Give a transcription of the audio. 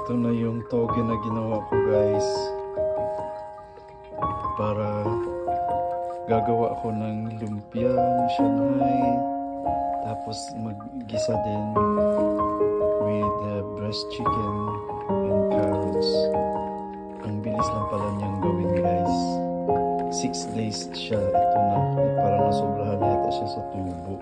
Ito na yung toge na ginawa ko, guys. Para gagawa ako ng lumpiang Shanghai. Tapos mag-gisa din with breast chicken and carrots. Ang bilis lang pala niyang gawin, guys. 6 days siya. Ito na. Parang nasobrahan yata siya sa tubo.